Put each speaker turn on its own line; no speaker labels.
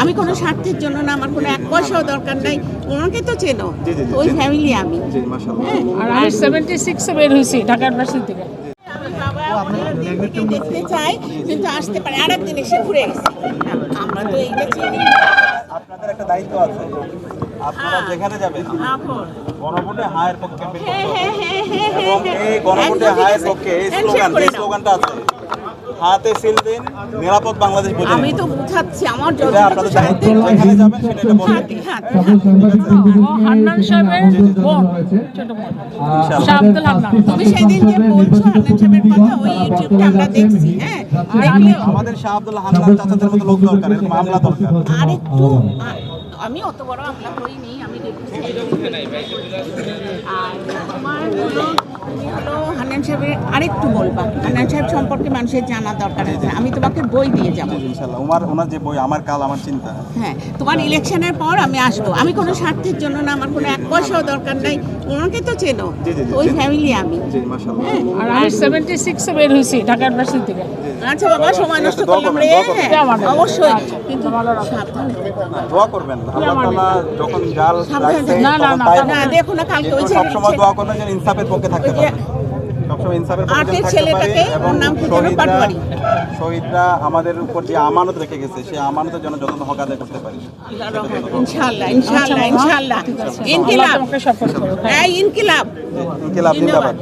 আমি কোনো স্বার্থের জন্য না, আমার কোনো এক পয়সাও দরকার নাই। ওনাকে তো চেনো, ওই ফ্যামিলি আমি।
আর আমি 76 বের হয়েছি ঢাকা ইউনিভার্সিটি থেকে।
বাবা অনেক দিন থেকে দেখতে চাই, কিন্তু আসতে পারে। আরেকদিন এসে ঘুরে গেছি। আমরা তো এইটা চিনি।
আপনাদের একটা দায়িত্ব আছে, আপনারা যেখানে যাবেন গণভোটে হায়ের পক্ষে এবং এই গণভোটে হায়ের পক্ষে এই স্লোগানটা আছে, হাতে সিল দিন, নিরাপদ বাংলাদেশ বোঝেন।
আমি তো বুঝাচ্ছি আমার
এটা আপনাদের দায়িত্ব, যেখানে যাবেন সেটা এটা বলবেন।
হান্নান সাহেবের বোন, ছোট বোন শাহ আব্দুল হান্নান।
তুমি সেদিন যে বলছো হান্নান সাহেবের কথা, ওই ইউটিউবটা আমরা দেখছি। হ্যাঁ, দেখলে
আমাদের শাহ আব্দুল হান্নান চাচাদের মতো লোক দরকার, এরকম আমলা দরকার।
আরেকটু আমি অত বড় আমলা হইনি, আমি দেখছি। আর তোমার হলো তুমি হলো হান্নান সাহেবের আরেকটু বলবা, হান্নান সাহেব সম্পর্কে মানুষের জানা দরকার আছে। আমি তোমাকে বই দিয়ে যাবো।
ইনশাআল্লাহ ওনার যে বই আমার কাল আমার চিন্তা।
হ্যাঁ, তোমার ইলেকশনের পর আমি আসবো। আমি কোনো স্বার্থের জন্য না, আমার কোনো এক পয়সাও দরকার নাই। ওনাকে তো চেনো, ওই ফ্যামিলি আমি।
আর আমি 76 বের হয়েছি ঢাকা ইউনিভার্সিটি থেকে।
আচ্ছা বাবা, সময় নষ্ট করলাম রে। অবশ্যই, কিন্তু সাবধানে
দোয়া করবেন, আল্লাহ তাআলা যখন জাল রাখছে
না, না,
তখন
না,
তাই
না,
হবে।
দেখো না কালকে ওই
সব সময় দোয়া করবেন যেন ইনসাফের পক্ষে থাকতে পারে, সবসময় ইনসাফের পক্ষে
আটের
থাকতে পারে।
ছেলেটাকে
এবং
ওর নাম কি যেন? পাটওয়ারি।
শহীদরা আমাদের উপর যে আমানত রেখে গেছে, সেই আমানতের জন্য যত হক আদায় করতে পারি।
ইনশাআল্লাহ, ইনশাআল্লাহ, ইনশাআল্লাহ।
আল্লাহ
ইনকিলাব,
তোমাকে সাপোর্ট করুক।
হ্যাঁ, ইনকিলাব।
ইনকিলাব জিন্দাবাদ।